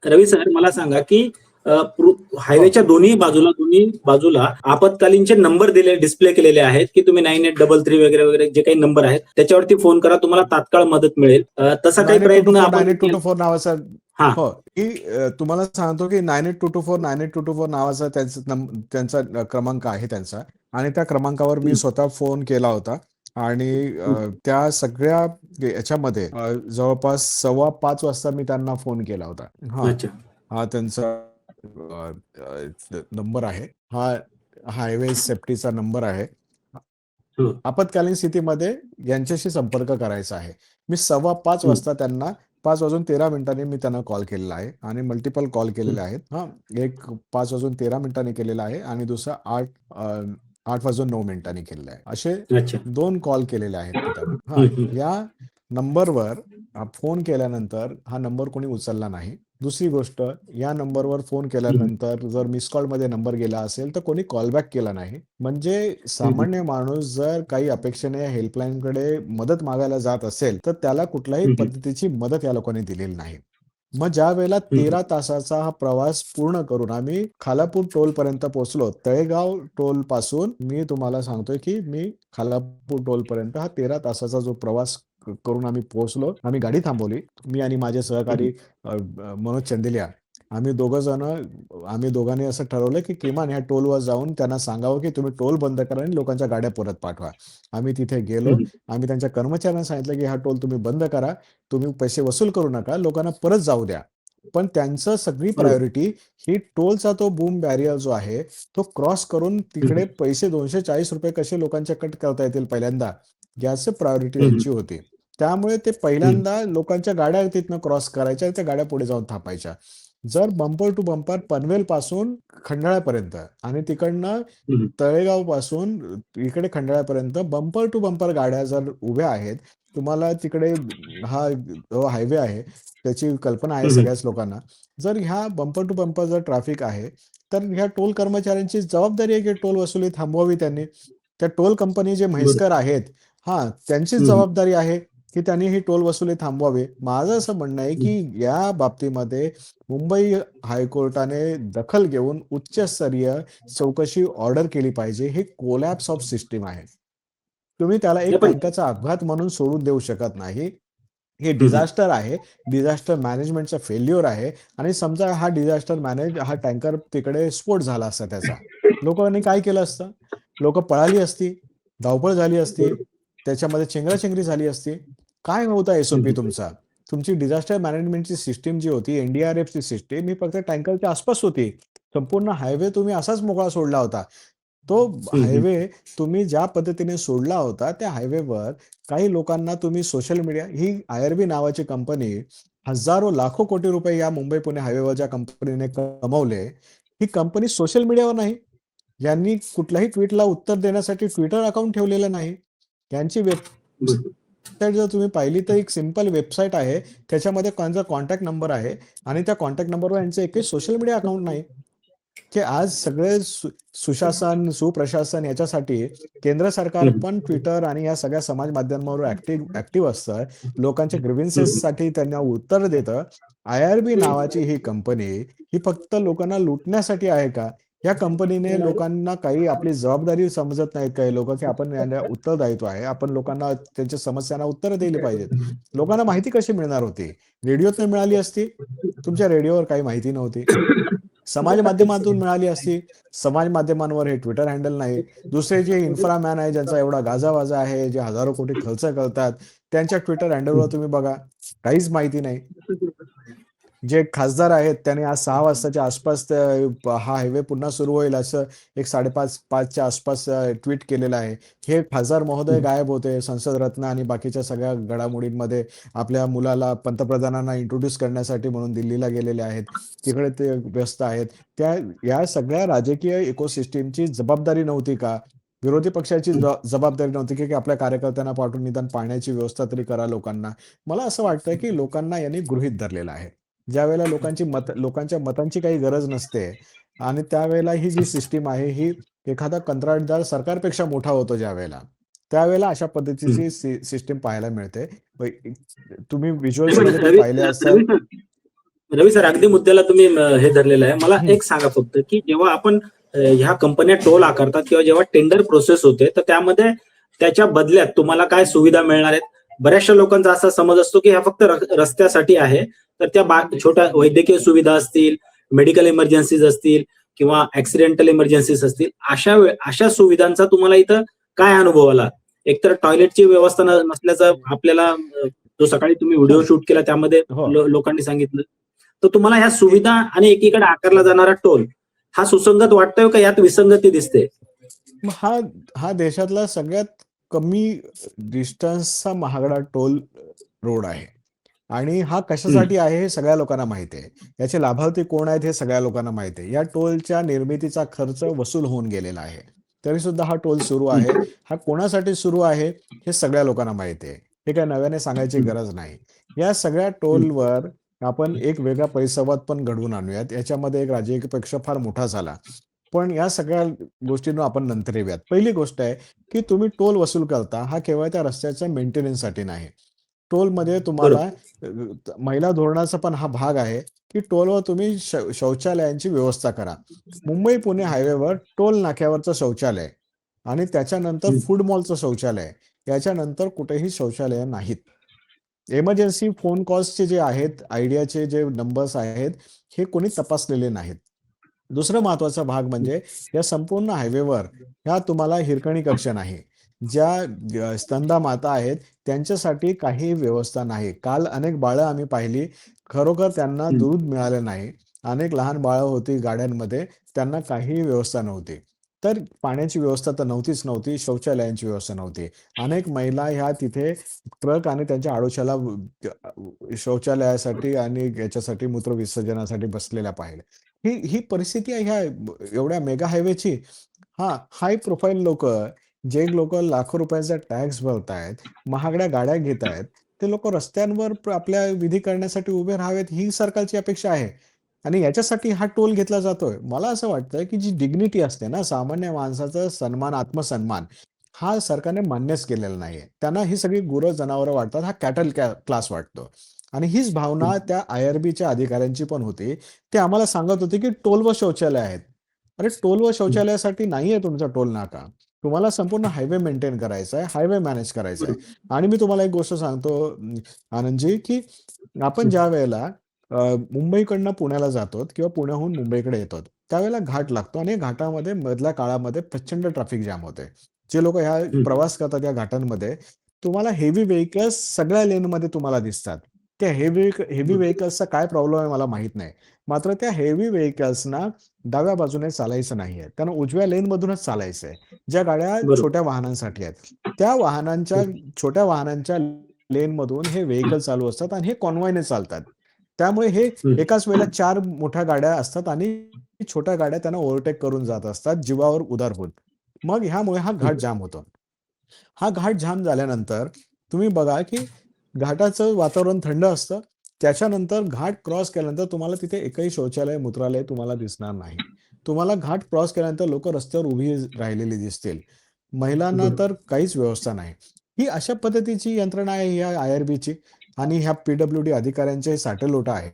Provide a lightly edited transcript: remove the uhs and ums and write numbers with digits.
रवी sir मला सांगा की हो हायवेच्या दोन्ही बाजूला आपत्कालीनचे नंबर दिले डिस्प्ले केलेले आहेत की तुम्ही 9833 वगैरे वगैरे जे काही नंबर आहेत त्याच्यावरती फोन करा, तुम्हाला तात्काळ मदत मिळेल. तसा काही प्रयत्न 9824 आपण 9824 नावाचा हा हो की तुम्हाला सांगतो की 9824 9824 नावाचा त्यांचा क्रमांक आहे त्यांचा. आणि त्या क्रमांकावर मी हं, स्वतः फोन केला होता. आणि हं. त्या सगळ्या याच्यामध्ये जवळपास 4:15 वाजता मी त्यांना फोन केला होता. हा अच्छा. हा त्यांचा नंबर आहे. हा हायवे सेफ्टीचा नंबर आहे. हो. आपत्कालीन स्थितीमध्ये यांच्याशी संपर्क करायचा आहे. मी 4:15 हं, वाजता त्यांना 5:13 मी त्यांना कॉल केलेला आहे आणि मल्टिपल कॉल हं. केलेले आहेत. हां, एक 5:13 केलेला आहे आणि दुसरा 8:09 केलेला आहे. असे अच्छा. 2 कॉल केलेले आहेत मी त्यांना. हां, हं, हं. या नंबरवर फोन केल्यानंतर हा नंबर कोणी उचलला नाही. दुसरी गोष्ट, या नंबरवर फोन हं, केल्यानंतर जर मिस कॉलमध्ये नंबर गेला असेल, तर कोणी कॉलबॅक केला नाही. म्हणजे हं, सामान्य माणूस जर काही अपेक्षेने हेल्पलाईनकडे मदत मागायला जात असेल, तर त्याला कुठल्याही हं, हं. पद्धतीची मदत या लोकांनी दिलेली नाही. मग ज्यावेळेला हं, हं. 13 तासाचा हा प्रवास पूर्ण करून आम्ही खालापूर टोलपर्यंत पोहोचलो. तळेगाव टोलपासून मी तुम्हाला सांगतोय, की मी खालापूर टोलपर्यंत हा 13 तासाचा जो प्रवास करून आम्ही पोहोचलो. आम्ही गाडी थांबवली. मी आणि माझे सहकारी मनोज चंदेलिया आम्ही दोघांनी असं ठरवलं, की किमान ह्या टोलवर जाऊन त्यांना सांगावं, की तुम्ही टोल बंद करा आणि लोकांच्या गाड्या परत पाठवा. आम्ही तिथे हं, गेलो. हं. आम्ही त्यांच्या कर्मचाऱ्यांना सांगितलं, की हा टोल तुम्ही बंद करा. तुम्ही पैसे वसूल करू नका. लोकांना परत जाऊ द्या. पण त्यांचं सगळी बरोबर. प्रायोरिटी ही टोलचा तो बूम बॅरियर जो आहे, तो क्रॉस करून हं, तिकडे हं. पैसे ₹240 कसे लोकांच्या कट करता येतील पहिल्यांदा, याची प्रायोरिटी हं, हं. त्यांची होती. त्यामुळे ते हं. पहिल्यांदा लोकांच्या गाड्या तिथनं क्रॉस करायच्या आणि त्या गाड्या पुढे जाऊन थांबायच्या. जर बंपर टू बंपर पनवेलपासून खंडाळ्यापर्यंत आणि तिकडनं हं, हं. तळेगावपासून इकडे खंडाळ्यापर्यंत बंपर टू बंपर गाड्या जर उभ्या आहेत, तुम्हाला तिकडे हा जो हायवे आहे, त्याची कल्पना आहे हं, हं. सगळ्याच लोकांना. जर ह्या बंपर टू बंपर जर ट्रॅफिक आहे, तर ह्या टोल कर्मचाऱ्यांची जबाबदारी आहे, की टोल वसुली थांबवावी त्यांनी. त्या टोल कंपनी जे बरोबर. म्हैसकर आहेत, हां, त्यांचीच हं, हं. जबाबदारी आहे, की त्यांनी ही टोल वसुली थांबवावी. माझं असं म्हणणं आहे, हं. की या बाबतीमध्ये मुंबई हायकोर्टाने दखल घेऊन उच्चस्तरीय चौकशी ऑर्डर केली पाहिजे. हे कोलॅप्स ऑफ सिस्टम आहे. तुम्ही त्याला नाही एक पण टँकरचा अपघात म्हणून सोडून देऊ शकत नाही. हे हं, हं. डिझास्टर आहे. डिझास्टर मॅनेजमेंटचा फेल्युअर आहे आणि समजा हा टँकर तिकडे स्फोट झाला असता त्याचा. लोकांनी काय केलं असतं? लोकं पळाली असती, धावपळ झाली असती, बरोबर. त्याच्यामध्ये चेंगराचेंगरी झाली असती. काय होता हं, एस-ओ-पी हं. तुमचा? तुमची डिझास्टर मॅनेजमेंटची सिस्टम जी होती, एन-डी-आर-एफची सिस्टम ही फक्त टँकरच्या आसपास होती. संपूर्ण हायवे तुम्ही असाच मोकळा सोडला होता. तो हं, हं. हायवे तुम्ही ज्या पद्धतीने सोडला होता, त्या हायवेवर काही लोकांना तुम्ही सोशल मीडिया ही आय-आर-बी नावाची कंपनी हजारो, लाखो कोटी रुपये या मुंबई-पुणे हायवेवर ज्या कंपनीने कमवले, ही कंपनी सोशल मीडियावर नाही. यांनी कुठल्याही ट्वीटला उत्तर देण्यासाठी Twitter अकाउंट ठेवलेलं नाही. यांची बरोबर. वेबसाईट जर तुम्ही पाहिली तर एक सिंपल वेबसाईट आहे. त्याच्यामध्ये त्यांचा कॉन्टॅक्ट नंबर आहे आणि त्या कॉन्टॅक्ट नंबरवर यांचं एकही सोशल मीडिया अकाउंट नाही. की आज सगळे सुशासन, सुप्रशासन याच्यासाठी केंद्र सरकार हं, हं. पण Twitter आणि या सगळ्या समाज माध्यमांवर ॲक्टिव्ह असतं. लोकांच्या हं, हं. ग्रीव्हन्सेससाठी त्यांना उत्तर देतं. आय-आर-बी नावाची ही कंपनी ही फक्त लोकांना लुटण्यासाठी आहे का? या कंपनीने लोकांना काही आपली जबाबदारी समजत नाहीत काही लोकं, की आपण यांना उत्तरदायित्व आहे. आपण लोकांना त्यांच्या समस्यांना उत्तरं दिली पाहिजेत. लोकांना माहिती कशी मिळणार होती? रेडिओतनं मिळाली असती. तुमच्या रेडिओवर काही माहिती नव्हती. समाज माध्यमातून मिळाली असती. समाज माध्यमांवर हे ट्विटर हँडल नाही. दुसरे जे इन्फ्रामॅन आहे, ज्यांचा एवढा गाजावाजा आहे, जे हजारो कोटी खर्च करतात, त्यांच्या ट्विटर हँडलवर तुम्ही बघा, काहीच माहिती नाही. जे खासदार आहेत, त्यांनी आज 6 वाजताच्या आसपास हा हायवे पुन्हा सुरू होईल असं एक 5:30-5च्या आसपास ट्वीट केलेलं आहे. हे खासदार महोदय गायब होते. संसद रत्न आणि बाकीच्या सगळ्या घडामोडींमध्ये आपल्या मुलाला पंतप्रधानांना इंट्रोड्यूस करण्यासाठी म्हणून दिल्लीला गेलेले आहेत. तिकडे ते व्यस्त आहेत. या सगळ्या राजकीय इकोसिस्टमची जबाबदारी नव्हती का? विरोधी पक्षाची जबाबदारी नव्हती की आपल्या कार्यकर्त्यांना पाठवून निदान पाण्याची व्यवस्था तरी करा लोकांना. मला असं वाटतं की लोकांना यांनी गृहीत धरलेलं आहे. ज्यावेळेला लोकांच्या मतांची काही गरज नसते आणि त्यावेळेला ही जी सिस्टम आहे, ही एखादा कंत्राटदार सरकारपेक्षा मोठा होतो ज्यावेळेला, त्यावेळेला अशा हं. पद्धतीची सिस्टम पाहायला मिळते. तुम्ही नाही पण व्हिज्युअल्समध्ये पण रवी पाहिले रवी असाल. सर रवी सर, अगदी मुद्द्याला तुम्ही हे धरलेलं आहे. मला हम्म. एक सांगा फक्त, की जेव्हा आपण ह्या कंपन्या टोल आकारतात किंवा जेव्हा टेंडर प्रोसेस होते, तर त्यामध्ये त्याच्या बदल्यात तुम्हाला काय सुविधा मिळणार आहेत? बऱ्याचशा लोकांचा असा समज असतो, की ह्या फक्त रस्त्यासाठी आहे. तर त्या छोट्या वैद्यकीय सुविधा असतील, मेडिकल इमर्जन्सीज असतील किंवा ऍक्सिडेंटल इमर्जन्सीज असतील, अशा सुविधांचा तुम्हाला इथं काय अनुभव आला? एकतर टॉयलेटची व्यवस्था नसल्याचं आपल्याला जो सकाळी तुम्ही व्हिडिओ हो शूट केला त्यामध्ये हो लोकांनी सांगितलं. तर तुम्हाला ह्या हे सुविधा आणि एकीकडे आकारला जाणारा टोल हा सुसंगत वाटतोय का यात विसंगती दिसते? मग हा हा देशातला सगळ्यात कमी डिस्टन्सचा महागडा टोल रोड आहे. आणि हा हं, कशासाठी आहे हे सगळ्या लोकांना माहिती आहे. याचे लाभार्थी कोण आहेत हे सगळ्या लोकांना माहिती आहे. या टोलच्या निर्मितीचा खर्च वसूल होऊन गेलेला आहे. तरी सुद्धा हा टोल सुरू आहे. हं, हा कोणासाठी सुरू आहे हे सगळ्या लोकांना माहिती आहे. हे काही नव्याने सांगायची हं, गरज नाही. या सगळ्या हं, टोलवर आपण एक वेगळा परिसंवाद पण घडवून आणूयात. याच्यामध्ये एक राजकीय पक्ष फार मोठा झाला. पण या सगळ्या गोष्टींवर आपण नंतर येऊयात. पहिली गोष्ट आहे, की तुम्ही टोल वसूल करता हा केवळ त्या रस्त्याच्या मेंटेनन्ससाठी नाही. टोलमध्ये तुम्हाला बरोबर. महिला धोरणाचा पण हा भाग आहे, की टोलवर तुम्ही शौचालयांची व्यवस्था करा. मुंबई-पुणे हायवेवर टोल नाक्यावरचं शौचालय आणि त्याच्यानंतर हं, फूड मॉलचं शौचालय, याच्यानंतर कुठेही शौचालयं नाहीत. इमर्जन्सी फोन कॉल्सचे जे आहेत, आयडियाचे जे नंबर्स आहेत, हे कोणी तपासलेले नाहीत. दुसरा महत्त्वाचा भाग हं, म्हणजे या संपूर्ण हायवेवर ह्या तुम्हाला हिरकणी कक्ष नाही. ज्या स्तनदा माता आहेत, त्यांच्यासाठी काही व्यवस्था नाही. काल अनेक बाळं आम्ही पाहिली, खरोखर त्यांना हं, दूध मिळालं नाही. अनेक लहान बाळं होती गाड्यांमध्ये, त्यांना काहीही व्यवस्था नव्हती. तर पाण्याची व्यवस्था तर नव्हतीच नव्हती, शौचालयांची व्यवस्था नव्हती. अनेक महिला ह्या तिथे ट्रक आणि त्यांच्या आडोशाला शौचालयासाठी आणि याच्यासाठी मूत्रविसर्जनासाठी बसलेल्या पाहिल्या. ही परिस्थिती आहे ह्या एवढ्या मेगा हायवेची. हाय प्रोफाईल लोकं, जे लोकं लाखो रुपयाचा टॅक्स भरतायत, महागड्या गाड्या घेतायत, ते लोकं रस्त्यांवर आपल्या विधी करण्यासाठी उभे राहावेत, ही सरकारची अपेक्षा आहे. आणि याच्यासाठी हा टोल घेतला जातोय. मला असं वाटतंय, की जी डिग्निटी असते ना, सामान्य माणसाचा सन्मान, आत्मसन्मान, हा सरकारने मान्यच केलेला नाहीये. त्यांना ही सगळी गुरं-जनावरं वाटतात. हा कॅटल क्लास वाटतो. आणि हीच हं, भावना त्या आय-आर-बीच्या अधिकाऱ्यांची पण होती. ते आम्हाला सांगत होते, की टोलवर शौचालय आहेत. अरे टोलवर हं. शौचालयासाठी नाहीये तुमचा टोल नाका. तुम्हाला संपूर्ण हायवे मेंटेन करायचा आहे, हायवे मॅनेज करायचा आहे. बरोबर. आणि मी तुम्हाला एक गोष्ट सांगतो आनंदजी, की आपण हं, ज्यावेळेला मुंबईकडनं पुण्याला जातो किंवा पुण्याहून मुंबईकडे येतो, त्यावेळेला घाट लागतो आणि घाटामध्ये मधल्या काळामध्ये प्रचंड ट्रॅफिक जॅम होते. जे लोकं ह्या हं, प्रवास करतात या घाटांमध्ये, तुम्हाला हेवी व्हेइकल्स सगळ्या लेनमध्ये तुम्हाला दिसतात. त्या हेवी बरोबर. व्हेइकल्सचा काय प्रॉब्लेम आहे मला माहीत नाही. मात्र त्या हेवी व्हेइकल्सना डाव्या बाजूने चालायचं नाहीये. त्यांना उजव्या लेनमधूनच चालायचं आहे. ज्या गाड्या बरोबर. छोट्या वाहनांसाठी आहेत. त्या वाहनांच्या हं, छोट्या वाहनांच्या लेनमधून हे व्हेइकल चालू असतात आणि हे कॉन्व्हॉयने चालतात. त्यामुळे हे हं, एकाच वेळेला 4 मोठ्या गाड्या असतात आणि छोट्या गाड्या त्यांना ओव्हरटेक करून जात असतात, जीवावर उदार होत. मग ह्यामुळे हा हं, घाट जाम होतो. हा घाट जाम झाल्यानंतर तुम्ही बघा, की घाटाचं वातावरण थंड असतं. त्याच्यानंतर घाट क्रॉस केल्यानंतर तुम्हाला तिथे एकही शौचालय, मूत्रालय तुम्हाला दिसणार नाही. तुम्हाला घाट क्रॉस केल्यानंतर लोकं रस्त्यावर उभी राहिलेली दिसतील. महिलांना बरोबर. तर काहीच व्यवस्था नाही. ही अशा पद्धतीची यंत्रणा आहे ह्या आय-आर-बीची आणि ह्या पी-डब्ल्यू-डी अधिकाऱ्यांचे साटेलोट आहे.